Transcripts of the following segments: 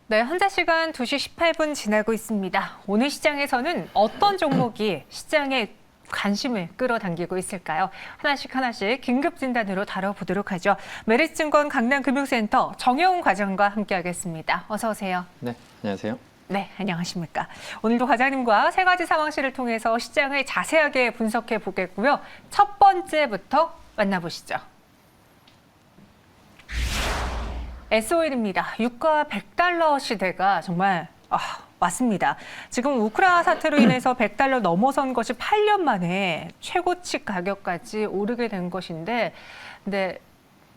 네, 현재 시간 2시 18분 지나고 있습니다. 오늘 시장에서는 어떤 종목이 시장의 관심을 끌어당기고 있을까요? 하나씩 긴급 진단으로 다뤄보도록 하죠. 메리츠증권 강남금융센터 정혜웅 과장과 함께하겠습니다. 어서 오세요. 네, 안녕하세요. 네, 안녕하십니까. 오늘도 과장님과 세 가지 상황실을 통해서 시장을 자세하게 분석해 보겠고요. 첫 번째부터 만나보시죠. S-오일입니다. 유가 100달러 시대가 정말 왔습니다. 지금 우크라 사태로 인해서 100달러 넘어선 것이 8년 만에 최고치 가격까지 오르게 된 것인데, 근데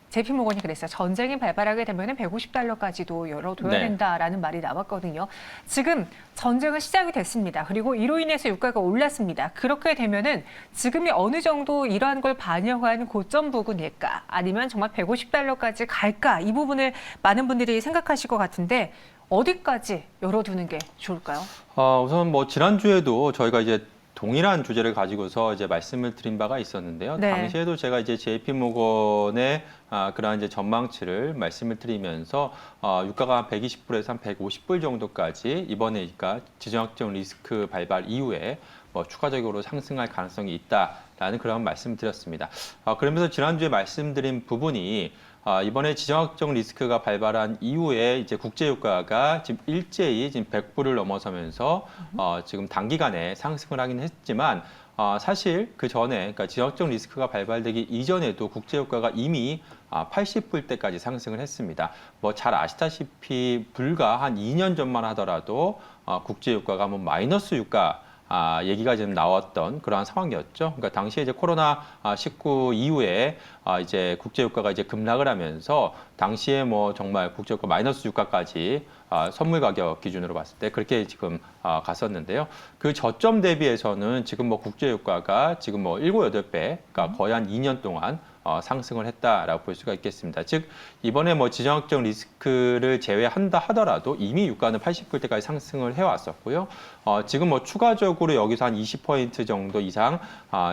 JP모건이 그랬어요. 전쟁이 발발하게 되면 150달러까지도 열어둬야 된다라는 말이 나왔거든요. 지금 전쟁은 시작이 됐습니다. 그리고 이로 인해서 유가가 올랐습니다. 그렇게 되면은 지금이 어느 정도 이러한 걸 반영한 고점 부근일까? 아니면 정말 150달러까지 갈까? 이 부분을 많은 분들이 생각하실 것 같은데 어디까지 열어두는 게 좋을까요? 우선 지난주에도 저희가 이제 동일한 주제를 가지고서 이제 말씀을 드린 바가 있었는데요. 네. 당시에도 제가 이제 JP모건의 그러한 이제 전망치를 말씀을 드리면서 유가가 120불에서 한 150불 정도까지 이번에 그러니까 지정학적 리스크 발발 이후에 추가적으로 상승할 가능성이 있다라는 그런 말씀을 드렸습니다. 그러면서 지난주에 말씀드린 부분이 이번에 지정학적 리스크가 발발한 이후에 이제 국제유가가 지금 일제히 지금 100불을 넘어서면서 지금 단기간에 상승을 하긴 했지만 사실 그 전에 그러니까 지정학적 리스크가 발발되기 이전에도 국제유가가 이미 80불대까지 상승을 했습니다. 잘 아시다시피 불과 한 2년 전만 하더라도 국제유가가 마이너스 유가 얘기가 지금 나왔던 그러한 상황이었죠. 그러니까 당시에 이제 코로나19 이후에 이제 국제유가가 이제 급락을 하면서 당시에 정말 국제유가 마이너스 유가까지 선물 가격 기준으로 봤을 때 그렇게 지금 갔었는데요. 그 저점 대비해서는 지금 국제유가가 지금 7, 8배, 그러니까 거의 한 2년 동안 상승을 했다라고 볼 수가 있겠습니다. 즉 이번에 지정학적 리스크를 제외한다 하더라도 이미 유가는 80불대까지 상승을 해왔었고요. 지금 추가적으로 여기서 한 20% 정도 이상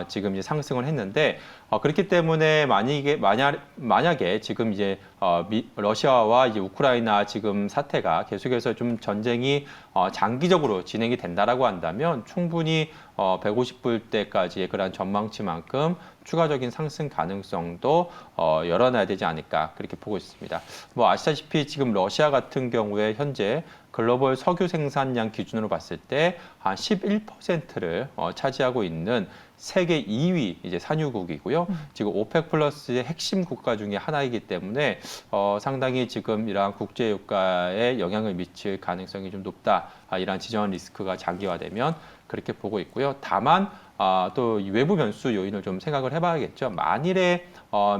지금 이제 상승을 했는데 그렇기 때문에 만약에 지금 이제 러시아와 이제 우크라이나 지금 사태가 계속해서 좀 전쟁이 장기적으로 진행이 된다라고 한다면 충분히 150불대까지의 그런 전망치만큼 추가적인 상승 가능성도 열어놔야 되지 않을까 그렇게 보고 있습니다. 아시다시피 지금 러시아 같은 경우에 현재 글로벌 석유 생산량 기준으로 봤을 때 한 11%를 차지하고 있는 세계 2위 이제 산유국이고요. 지금 오펙 플러스의 핵심 국가 중에 하나이기 때문에 상당히 지금 이러한 국제 유가에 영향을 미칠 가능성이 좀 높다. 이러한 지정한 리스크가 장기화되면 그렇게 보고 있고요. 다만 또 외부 변수 요인을 좀 생각을 해봐야겠죠. 만일에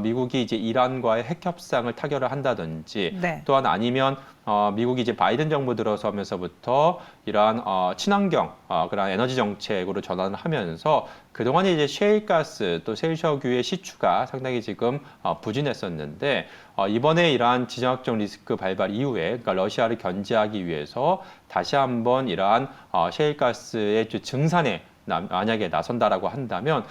미국이 이제 이란과의 핵 협상을 타결을 한다든지 또한 아니면 미국이 이제 바이든 정부 들어서면서부터 이러한 친환경 그런 에너지 정책으로 전환을 하면서 그동안에 이제 셰일가스 또 셰일석유의 시추가 상당히 지금 부진했었는데 이번에 이러한 지정학적 리스크 발발 이후에 그러니까 러시아를 견제하기 위해서 다시 한번 이러한 셰일가스의 증산에 만약에 나선다라고 한다면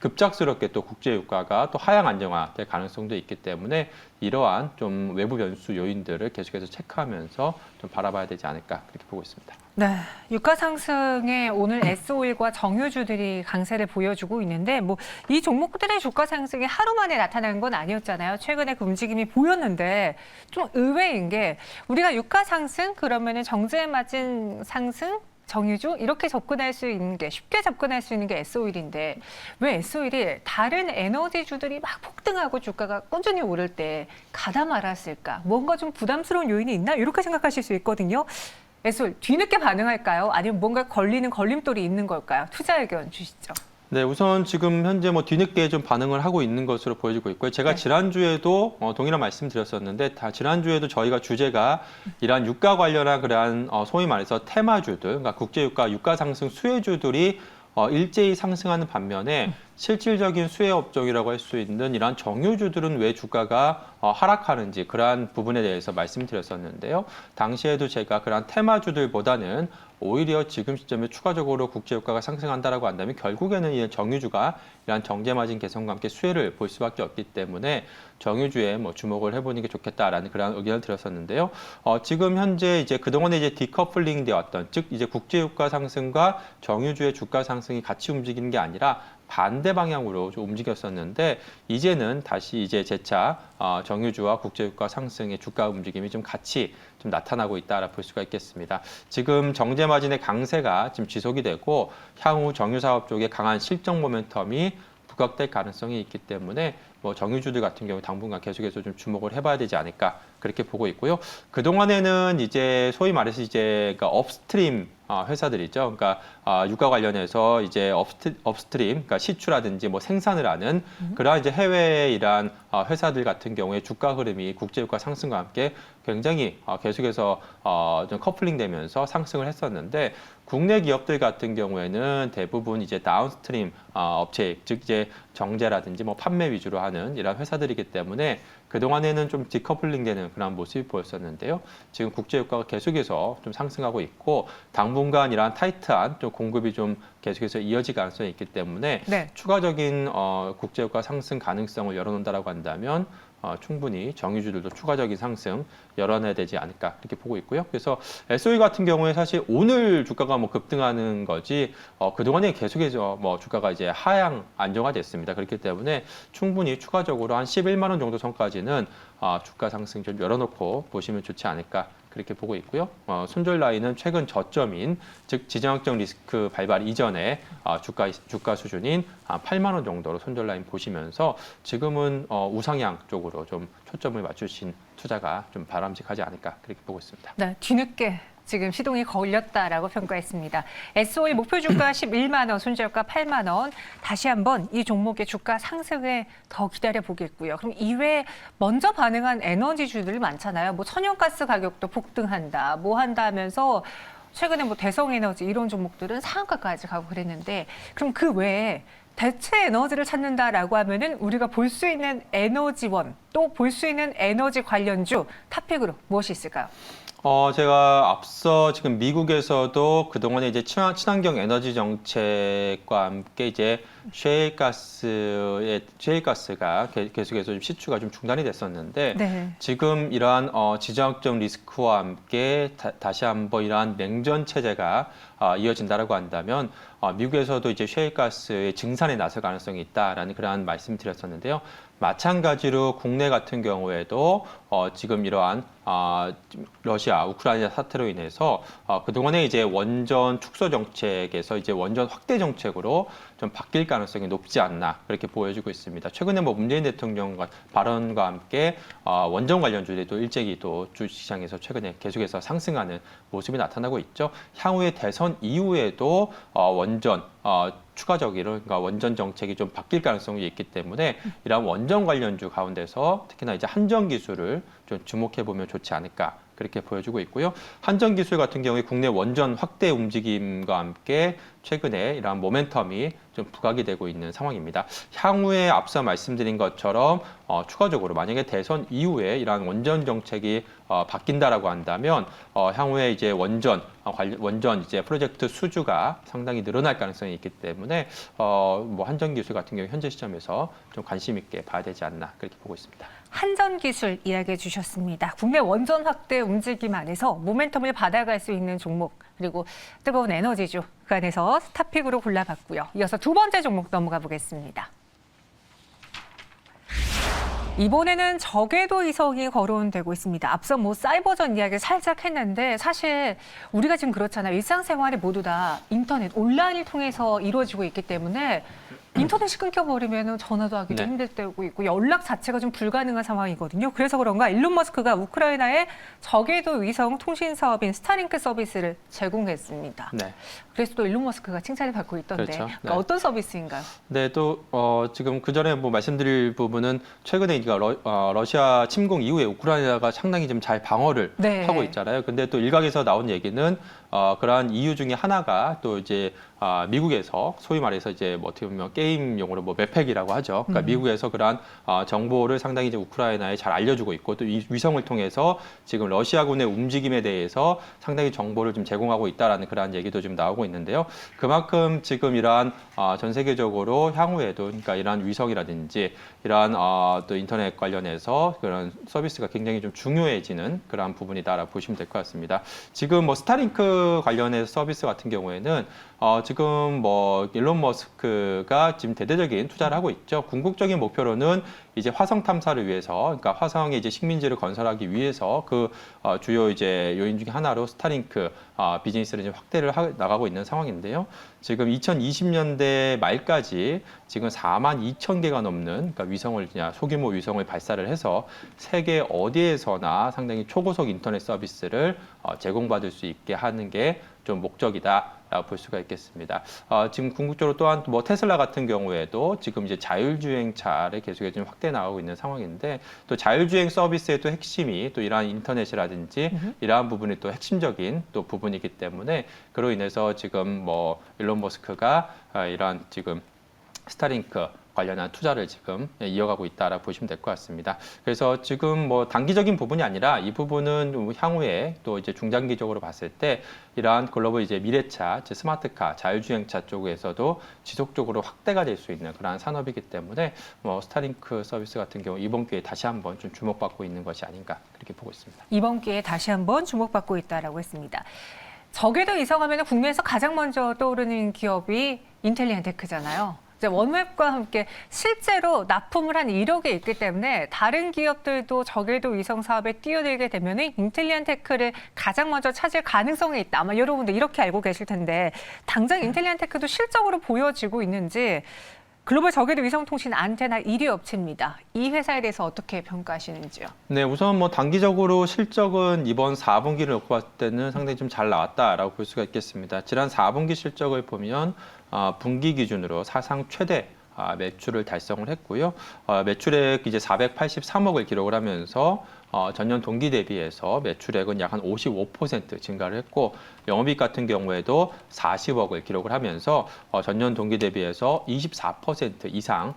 급작스럽게 또 국제 유가가 또 하향 안정화될 가능성도 있기 때문에 이러한 좀 외부 변수 요인들을 계속해서 체크하면서 좀 바라봐야 되지 않을까 그렇게 보고 있습니다. 네, 유가 상승에 오늘 S-오일과 정유주들이 강세를 보여주고 있는데 이 종목들의 주가 상승이 하루 만에 나타난 건 아니었잖아요. 최근에 그 움직임이 보였는데 좀 의외인 게 우리가 유가 상승 그러면은 정제에 맞은 상승 정유주 이렇게 접근할 수 있는 게 쉽게 접근할 수 있는 게 S-오일인데 왜 S-오일이 다른 에너지주들이 막 폭등하고 주가가 꾸준히 오를 때 가다 말았을까? 뭔가 좀 부담스러운 요인이 있나? 이렇게 생각하실 수 있거든요. S-오일 뒤늦게 반응할까요? 아니면 뭔가 걸리는 걸림돌이 있는 걸까요? 투자 의견 주시죠. 네, 우선 지금 현재 뒤늦게 좀 반응을 하고 있는 것으로 보여지고 있고요. 제가 지난주에도 동일한 말씀 드렸었는데 지난주에도 저희가 주제가 이러한 유가 관련한 그러한 소위 말해서 테마주들, 그러니까 국제유가, 유가 상승 수혜주들이 일제히 상승하는 반면에 실질적인 수혜 업종이라고 할 수 있는 이러한 정유주들은 왜 주가가 하락하는지 그러한 부분에 대해서 말씀드렸었는데요. 당시에도 제가 그러한 테마주들보다는 오히려 지금 시점에 추가적으로 국제유가가 상승한다라고 한다면 결국에는 이 정유주가 이러한 정제마진 개선과 함께 수혜를 볼 수밖에 없기 때문에 정유주에 뭐 주목을 해보는 게 좋겠다라는 그런 의견을 드렸었는데요. 지금 현재 이제 그동안에 이제 디커플링 되었던 즉 이제 국제유가 상승과 정유주의 주가 상승이 같이 움직이는 게 아니라 반대 방향으로 좀 움직였었는데 이제는 다시 이제 재차 정유주와 국제유가 상승의 주가 움직임이 좀 같이 좀 나타나고 있다라 볼 수가 있겠습니다. 지금 정제 마진의 강세가 지금 지속이 되고 향후 정유 사업 쪽에 강한 실적 모멘텀이 부각될 가능성이 있기 때문에 뭐 정유주들 같은 경우 당분간 계속해서 좀 주목을 해봐야 되지 않을까 그렇게 보고 있고요. 그 동안에는 이제 소위 말해서 이제 그러니까 업스트림 회사들이죠. 그러니까 유가 관련해서 이제 업스트림, 그러니까 시추라든지 뭐 생산을 하는 그러한 이제 해외의 이러한 회사들 같은 경우에 주가 흐름이 국제유가 상승과 함께 굉장히 계속해서 좀 커플링되면서 상승을 했었는데 국내 기업들 같은 경우에는 대부분 이제 다운스트림 업체, 즉 이제 정제라든지 뭐 판매 위주로 하는 이런 회사들이기 때문에 그동안에는 좀 디커플링되는 그런 모습이 보였었는데요. 지금 국제유가가 계속해서 좀 상승하고 있고 당분간 이러한 타이트한 좀 공급이 좀 계속해서 이어질 가능성이 있기 때문에 네. 추가적인 국제유가 상승 가능성을 열어놓는다라고 한다면 충분히 정유주들도 추가적인 상승 열어내야 되지 않을까 그렇게 보고 있고요. 그래서 SOE 같은 경우에 사실 오늘 주가가 뭐 급등하는 거지 그동안에 계속해서 뭐 주가가 이제 하향 안정화됐습니다. 그렇기 때문에 충분히 추가적으로 한 11만 원 정도 선까지는 주가 상승 좀 열어놓고 보시면 좋지 않을까 그렇게 보고 있고요. 손절 라인은 최근 저점인 즉 지정학적 리스크 발발 이전에 주가 수준인 8만 원 정도로 손절 라인 보시면서 지금은 우상향 쪽으로 좀 초점을 맞추신 투자가 좀 바람직하지 않을까 그렇게 보고 있습니다. 네, 뒤늦게 지금 시동이 걸렸다라고 평가했습니다. SOE 목표 주가 11만 원, 손절가 8만 원. 다시 한번 이 종목의 주가 상승에 더 기다려 보겠고요. 그럼 이외에 먼저 반응한 에너지주들 많잖아요. 뭐 천연가스 가격도 폭등한다, 뭐 한다 하면서 최근에 뭐 대성에너지 이런 종목들은 상한가까지 가고 그랬는데 그럼 그 외에 대체 에너지를 찾는다라고 하면은 우리가 볼 수 있는 에너지원 또 볼 수 있는 에너지 관련주 탑픽으로 무엇이 있을까요? 제가 앞서 지금 미국에서도 그동안에 이제 친환경 에너지 정책과 함께 이제 셰일가스가 계속해서 좀 시추가 좀 중단이 됐었는데 네. 지금 이러한 지정학적 리스크와 함께 다시 한번 이러한 냉전 체제가 이어진다라고 한다면 미국에서도 이제 셰일가스의 증산에 나설 가능성이 있다라는 그러한 말씀드렸었는데요. 마찬가지로 국내 같은 경우에도 지금 이러한 러시아, 우크라이나 사태로 인해서 그동안에 이제 원전 축소 정책에서 이제 원전 확대 정책으로 좀 바뀔 가능성이 높지 않나 그렇게 보여지고 있습니다. 최근에 뭐 문재인 대통령 발언과 함께 원전 관련주들이 또 일제히 또 주시장에서 최근에 계속해서 상승하는 모습이 나타나고 있죠. 향후에 대선 이후에도 원전 추가적으로 그러니까 원전 정책이 좀 바뀔 가능성이 있기 때문에 이러한 원전 관련주 가운데서 특히나 이제 한전 기술을 좀 주목해 보면 좋지 않을까 그렇게 보여주고 있고요. 한전 기술 같은 경우에 국내 원전 확대 움직임과 함께 최근에 이러한 모멘텀이 좀 부각이 되고 있는 상황입니다. 향후에 앞서 말씀드린 것처럼 추가적으로 만약에 대선 이후에 이러한 원전 정책이 바뀐다라고 한다면 향후에 이제 원전 이제 프로젝트 수주가 상당히 늘어날 가능성이 있기 때문에 뭐 한전 기술 같은 경우 현재 시점에서 좀 관심 있게 봐야 되지 않나 그렇게 보고 있습니다. 한전 기술 이야기해 주셨습니다. 국내 원전 확대 움직임 안에서 모멘텀을 받아갈 수 있는 종목 그리고 뜨거운 에너지주 그 안에서 탑픽으로 골라봤고요. 이어서 두 번째 종목 넘어가 보겠습니다. 이번에는 저궤도 이석이 거론되고 있습니다. 앞서 뭐 사이버전 이야기 살짝 했는데 사실 우리가 지금 그렇잖아요. 일상생활이 모두 다 인터넷, 온라인을 통해서 이루어지고 있기 때문에 인터넷이 끊겨버리면 전화도 하기도 힘들 때고 있고 연락 자체가 좀 불가능한 상황이거든요. 그래서 그런가 일론 머스크가 우크라이나에 저궤도 위성 통신 사업인 스타링크 서비스를 제공했습니다. 네. 그래서 또 일론 머스크가 칭찬을 받고 있던데 그렇죠. 그러니까 네. 어떤 서비스인가요? 네, 또 지금 그 전에 뭐 말씀드릴 부분은 최근에 러시아 침공 이후에 우크라이나가 상당히 좀 잘 방어를 네. 하고 있잖아요. 근데 또 일각에서 나온 얘기는 그러한 이유 중에 하나가 또 이제 미국에서 소위 말해서 이제 뭐 어떻게 보면 게임 용어로 뭐 맵팩이라고 하죠. 그러니까 미국에서 그러한 정보를 상당히 이제 우크라이나에 잘 알려주고 있고 또 이 위성을 통해서 지금 러시아군의 움직임에 대해서 상당히 정보를 좀 제공하고 있다라는 그러한 얘기도 좀 나오고 있는데요. 그만큼 지금 이러한 전 세계적으로 향후에도 그러니까 이러한 위성이라든지 이러한 또 인터넷 관련해서 그런 서비스가 굉장히 좀 중요해지는 그러한 부분이다라고 보시면 될 것 같습니다. 지금 뭐 스타링크 관련해서 서비스 같은 경우에는 지금 뭐 일론 머스크가 지금 대대적인 투자를 하고 있죠. 궁극적인 목표로는 이제 화성 탐사를 위해서, 그러니까 화성에 이제 식민지를 건설하기 위해서 그 주요 이제 요인 중에 하나로 스타링크 비즈니스를 이제 확대를 나가고 있는 상황인데요. 지금 2020년대 말까지 지금 42,000개가 넘는 그러니까 위성을 그냥 소규모 위성을 발사를 해서 세계 어디에서나 상당히 초고속 인터넷 서비스를 제공받을 수 있게 하는 게 좀 목적이다라고 볼 수가 있겠습니다. 지금 궁극적으로 또한 뭐 테슬라 같은 경우에도 지금 이제 자율주행차를 계속해서 좀 확대 나가고 있는 상황인데 또 자율주행 서비스의 또 핵심이 또 이러한 인터넷이라든지 이러한 부분이 또 핵심적인 또 부분이기 때문에 그로 인해서 지금 뭐 일론 머스크가 이러한 지금 스타링크 관련한 투자를 지금 이어가고 있다라고 보시면 될 것 같습니다. 그래서 지금 뭐 단기적인 부분이 아니라 이 부분은 향후에 또 이제 중장기적으로 봤을 때 이러한 글로벌 이제 미래차, 스마트카, 자율주행차 쪽에서도 지속적으로 확대가 될 수 있는 그러한 산업이기 때문에 뭐 스타링크 서비스 같은 경우 이번 기회에 다시 한번 좀 주목받고 있는 것이 아닌가 그렇게 보고 있습니다. 이번 기회에 다시 한번 주목받고 있다라고 했습니다. 적에도 이성하면 국내에서 가장 먼저 떠오르는 기업이 인텔리안테크잖아요. 원웹과 함께 실제로 납품을 한 이력이 있기 때문에 다른 기업들도 저궤도 위성 사업에 뛰어들게 되면 인텔리안테크를 가장 먼저 차지할 가능성이 있다. 아마 여러분들 이렇게 알고 계실 텐데 당장 인텔리안테크도 실적으로 보여지고 있는지 글로벌 저궤도 위성통신 안테나 1위 업체입니다. 이 회사에 대해서 어떻게 평가하시는지요? 네, 우선 뭐 단기적으로 실적은 이번 4분기를 놓고 봤을 때는 상당히 좀 잘 나왔다라고 볼 수가 있겠습니다. 지난 4분기 실적을 보면 분기 기준으로 사상 최대 매출을 달성을 했고요. 매출액 이제 483억을 기록을 하면서 전년 동기 대비해서 매출액은 약 한 55% 증가를 했고 영업이익 같은 경우에도 40억을 기록을 하면서 전년 동기 대비해서 24% 이상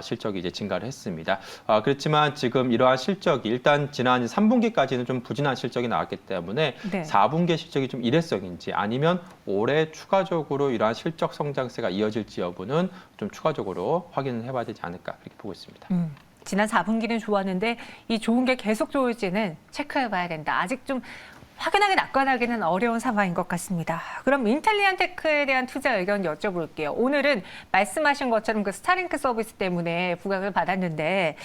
실적이 이제 증가를 했습니다. 그렇지만 지금 이러한 실적이 일단 지난 3분기까지는 좀 부진한 실적이 나왔기 때문에 네. 4분기 실적이 좀 일회성인지 아니면 올해 추가적으로 이러한 실적 성장세가 이어질지 여부는 좀 추가적으로 확인을 해봐야 되지 않을까 그렇게 보고 있습니다. 지난 4분기는 좋았는데 이 좋은 게 계속 좋을지는 체크해봐야 된다. 아직 좀 확연하게 낙관하기는 어려운 상황인 것 같습니다. 그럼 인텔리안테크에 대한 투자 의견 여쭤볼게요. 오늘은 말씀하신 것처럼 그 스타링크 서비스 때문에 부각을 받았는데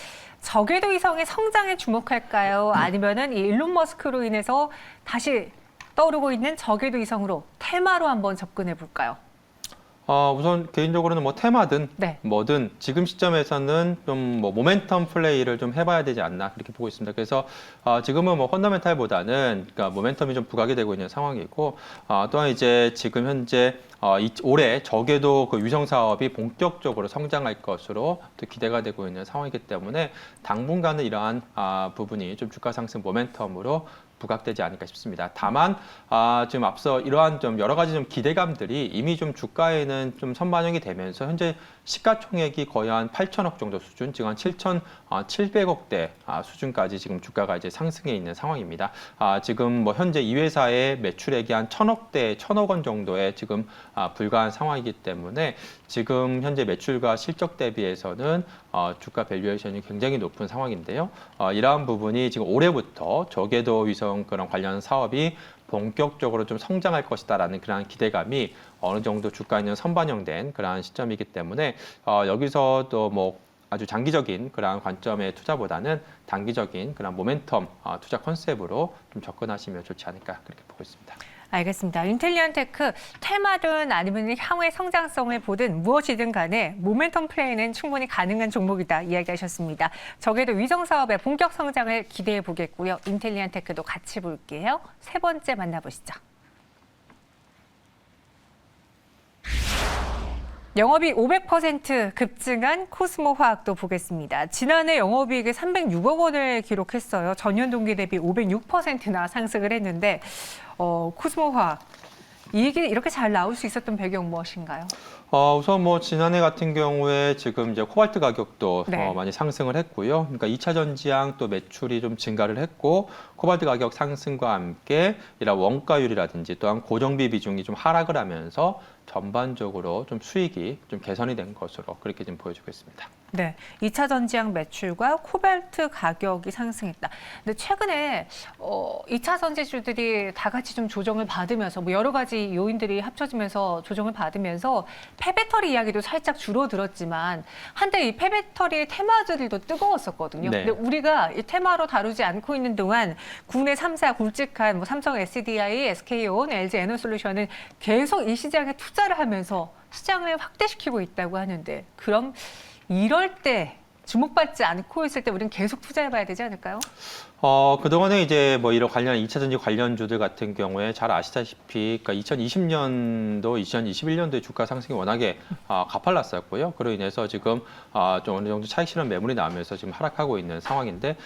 저궤도 위성의 성장에 주목할까요? 아니면은 이 일론 머스크로 인해서 다시 떠오르고 있는 저궤도 위성으로 테마로 한번 접근해 볼까요? 우선 개인적으로는 뭐 테마든 네. 뭐든 지금 시점에서는 좀 뭐 모멘텀 플레이를 좀 해봐야 되지 않나 그렇게 보고 있습니다. 그래서 지금은 뭐 펀더멘탈보다는 그러니까 모멘텀이 좀 부각이 되고 있는 상황이고 또한 이제 지금 현재 올해 저궤도 그 위성 사업이 본격적으로 성장할 것으로 또 기대가 되고 있는 상황이기 때문에 당분간은 이러한 부분이 좀 주가 상승 모멘텀으로 부각되지 않을까 싶습니다. 다만 지금 앞서 이러한 좀 여러 가지 좀 기대감들이 이미 좀 주가에는 좀 선반영이 되면서 현재 시가총액이 거의 한 8천억 정도 수준, 지금 한 7,700억대 수준까지 지금 주가가 이제 상승해 있는 상황입니다. 지금 뭐 현재 이 회사의 매출액이 한 1,000억대, 1,000억 원 정도에 지금 불과한 상황이기 때문에 지금 현재 매출과 실적 대비해서는 주가 밸류에이션이 굉장히 높은 상황인데요. 이러한 부분이 지금 올해부터 저궤도 위성 그런 관련 사업이 본격적으로 좀 성장할 것이다라는 그런 기대감이 어느 정도 주가에는 선반영된 그러한 시점이기 때문에 여기서 또 뭐 아주 장기적인 그런 관점의 투자보다는 단기적인 그런 모멘텀 투자 컨셉으로 좀 접근하시면 좋지 않을까 그렇게 보고 있습니다. 알겠습니다. 인텔리안테크 테마든 아니면 향후의 성장성을 보든 무엇이든 간에 모멘텀 플레이는 충분히 가능한 종목이다 이야기하셨습니다. 저궤도 위성 사업의 본격 성장을 기대해 보겠고요. 인텔리안테크도 같이 볼게요. 세 번째 만나보시죠. 영업이익 500% 급증한 코스모화학도 보겠습니다. 지난해 영업이익이 306억 원을 기록했어요. 전년 동기 대비 506%나 상승을 했는데 코스모화학 이게 이렇게 잘 나올 수 있었던 배경 무엇인가요? 우선 뭐 지난해 같은 경우에 지금 이제 코발트 가격도 네. 많이 상승을 했고요. 그러니까 2차 전지향 또 매출이 좀 증가를 했고 코발트 가격 상승과 함께 이런 원가율이라든지 또한 고정비 비중이 좀 하락을 하면서 전반적으로 좀 수익이 좀 개선이 된 것으로 그렇게 좀 보여지고 있습니다. 네, 2차 전지향 매출과 코발트 가격이 상승했다. 근데 최근에 2차 전지주들이 다 같이 좀 조정을 받으면서 뭐 여러 가지 요인들이 합쳐지면서 조정을 받으면서 폐배터리 이야기도 살짝 줄어들었지만 한때 이 폐배터리의 테마주들도 뜨거웠었거든요. 네. 근데 우리가 이 테마로 다루지 않고 있는 동안 국내 3사 굵직한 뭐 삼성 SDI, SK온, LG 에너솔루션은 계속 이 시장에 투자를 하면서 시장을 확대시키고 있다고 하는데 그럼 이럴 때 주목받지 않고 있을 때 우리는 계속 투자해봐야 되지 않을까요? 그동안에 이제 뭐 이런 관련 2차 전지 관련주들 같은 경우에 잘 아시다시피 그러니까 2020년도, 2021년도에 주가 상승이 워낙에 가팔랐었고요. 그로 인해서 지금 좀 어느 정도 차익 실현 매물이 나오면서 지금 하락하고 있는 상황인데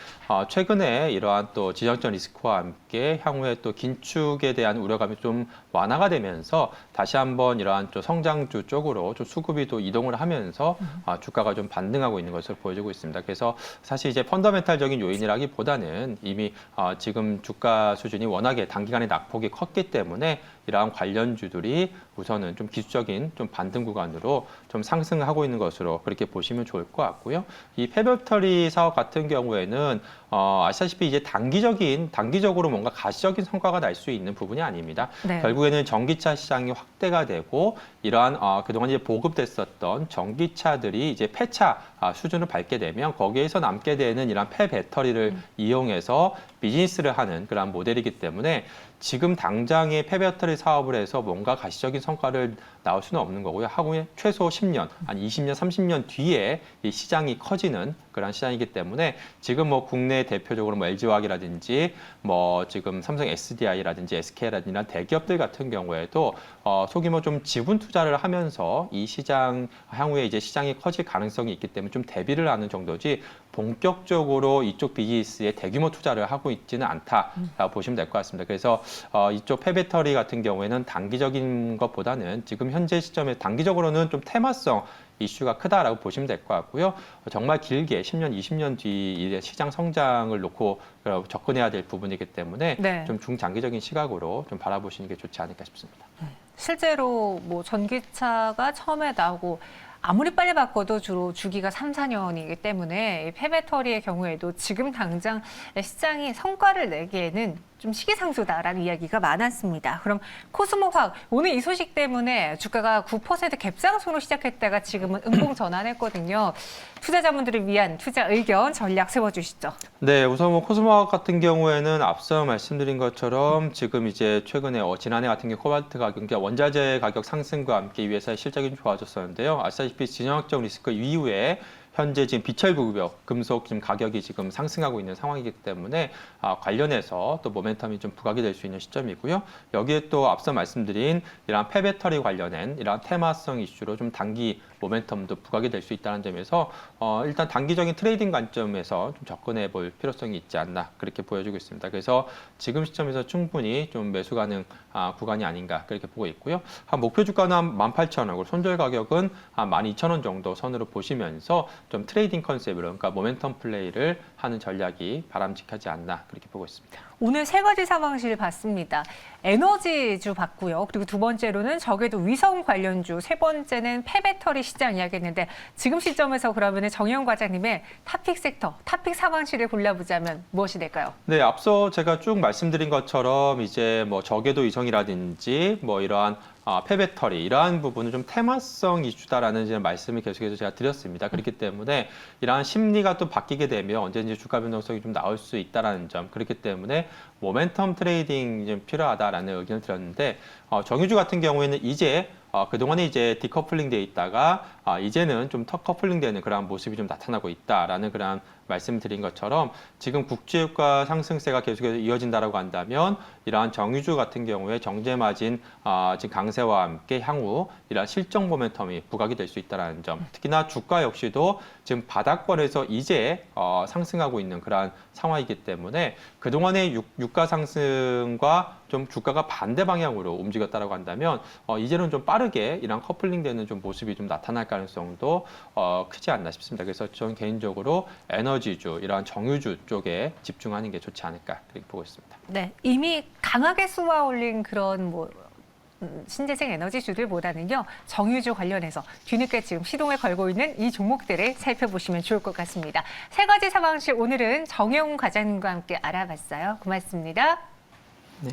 최근에 이러한 또 지정학적 리스크와 함께 향후에 또 긴축에 대한 우려감이 좀 완화가 되면서 다시 한번 이러한 좀 성장주 쪽으로 좀 수급이 또 이동을 하면서 주가가 좀 반등하고 있는 것으로 보여지고 있습니다. 그래서 사실 이제 펀더멘탈적인 요인이라기보다는 이미 지금 주가 수준이 워낙에 단기간에 낙폭이 컸기 때문에 이러한 관련주들이 우선은 좀 기술적인 좀 반등 구간으로 좀 상승하고 있는 것으로 그렇게 보시면 좋을 것 같고요. 이 폐배터리 사업 같은 경우에는 아시다시피 이제 단기적으로 뭔가 가시적인 성과가 날 수 있는 부분이 아닙니다. 네. 결국에는 전기차 시장이 확대가 되고 이러한 그동안 이제 보급됐었던 전기차들이 이제 폐차 수준을 밟게 되면 거기에서 남게 되는 이러한 폐배터리를 이용해서 비즈니스를 하는 그런 모델이기 때문에 지금 당장의 폐배터리 사업을 해서 뭔가 가시적인 성과를 나올 수는 없는 거고요. 하고 최소 10년, 한 20년, 30년 뒤에 이 시장이 커지는 그런 시장이기 때문에 지금 뭐 국내 대표적으로 뭐 LG화학이라든지 뭐 지금 삼성 SDI라든지 SK라든지 이런 대기업들 같은 경우에도 소규모 좀 지분 투자를 하면서 이 시장 향후에 이제 시장이 커질 가능성이 있기 때문에 좀 대비를 하는 정도지 본격적으로 이쪽 비즈니스에 대규모 투자를 하고 있지는 않다라고 보시면 될 것 같습니다. 그래서 이쪽 폐배터리 같은 경우에는 단기적인 것보다는 지금 현재 시점에 단기적으로는 좀 테마성 이슈가 크다라고 보시면 될 것 같고요. 정말 길게 10년, 20년 뒤의 시장 성장을 놓고 접근해야 될 부분이기 때문에 네. 좀 중장기적인 시각으로 좀 바라보시는 게 좋지 않을까 싶습니다. 실제로 뭐 전기차가 처음에 나오고 아무리 빨리 바꿔도 주로 주기가 3, 4년이기 때문에 이 폐배터리의 경우에도 지금 당장 시장이 성과를 내기에는 좀 시기상조다라는 이야기가 많았습니다. 그럼 코스모화학 오늘 이 소식 때문에 주가가 9% 갭상승으로 시작했다가 지금은 음봉 전환했거든요. 투자자분들을 위한 투자 의견 전략 세워주시죠. 네, 우선 뭐 코스모화학 같은 경우에는 앞서 말씀드린 것처럼 지금 이제 최근에 지난해 같은 경우 코발트 가격, 그러니까 원자재 가격 상승과 함께 이 회사의 실적이 좀 좋아졌었는데요. 아시다시피 지정학적 리스크 이후에 현재 지금 비철구급 금속 지금 가격이 지금 상승하고 있는 상황이기 때문에 관련해서 또 모멘텀이 좀 부각이 될 수 있는 시점이고요. 여기에 또 앞서 말씀드린 이러한 폐배터리 관련된 이러한 테마성 이슈로 좀 단기 모멘텀도 부각이 될 수 있다는 점에서 일단 단기적인 트레이딩 관점에서 좀 접근해 볼 필요성이 있지 않나 그렇게 보여지고 있습니다. 그래서 지금 시점에서 충분히 좀 매수 가능 구간이 아닌가 그렇게 보고 있고요. 한 목표 주가는 한 18,000원, 손절 가격은 한 12,000원 정도 선으로 보시면서 좀 트레이딩 컨셉으로 그러니까 모멘텀 플레이를 하는 전략이 바람직하지 않나 그렇게 보고 있습니다. 오늘 세 가지 상황실 봤습니다. 에너지주 봤고요. 그리고 두 번째로는 적외도 위성 관련주, 세 번째는 폐배터리 시장 이야기했는데 지금 시점에서 그러면 정영 과장님의 탑픽 섹터, 탑픽 상황실을 골라보자면 무엇이 될까요? 네, 앞서 제가 쭉 말씀드린 것처럼 이제 뭐 적외도 위성이라든지 뭐 이러한 폐배터리 이러한 부분은 좀 테마성 이슈다라는 말씀을 계속해서 제가 드렸습니다. 그렇기 때문에 이러한 심리가 또 바뀌게 되면 언제든지 주가 변동성이 좀 나올 수 있다라는 점, 그렇기 때문에 모멘텀 트레이딩이 좀 필요하다라는 의견을 드렸는데 정유주 같은 경우에는 이제 그동안에 이제 디커플링 돼 있다가 이제는 좀 터커플링 되는 그런 모습이 좀 나타나고 있다라는 그런 말씀을 드린 것처럼 지금 국제유가 상승세가 계속해서 이어진다라고 한다면 이러한 정유주 같은 경우에 정제 마진 지금 강세와 함께 향후 이러한 실적 모멘텀이 부각이 될 수 있다는 점, 특히나 주가 역시도 지금 바닥권에서 이제 상승하고 있는 그러한 상황이기 때문에 그동안의 유가 상승과 좀 주가가 반대 방향으로 움직였다라고 한다면 이제는 좀 빠르게 이런 커플링되는 좀 모습이 좀 나타날 가능성도 크지 않나 싶습니다. 그래서 저는 개인적으로 에너지주, 이러한 정유주 쪽에 집중하는 게 좋지 않을까 이렇게 보고 있습니다. 네, 이미 강하게 쏘아 올린 그런 신재생 에너지주들보다는요, 정유주 관련해서 뒤늦게 지금 시동을 걸고 있는 이 종목들을 살펴보시면 좋을 것 같습니다. 세 가지 상황씩 오늘은 정혜웅 과장님과 함께 알아봤어요. 고맙습니다. 네.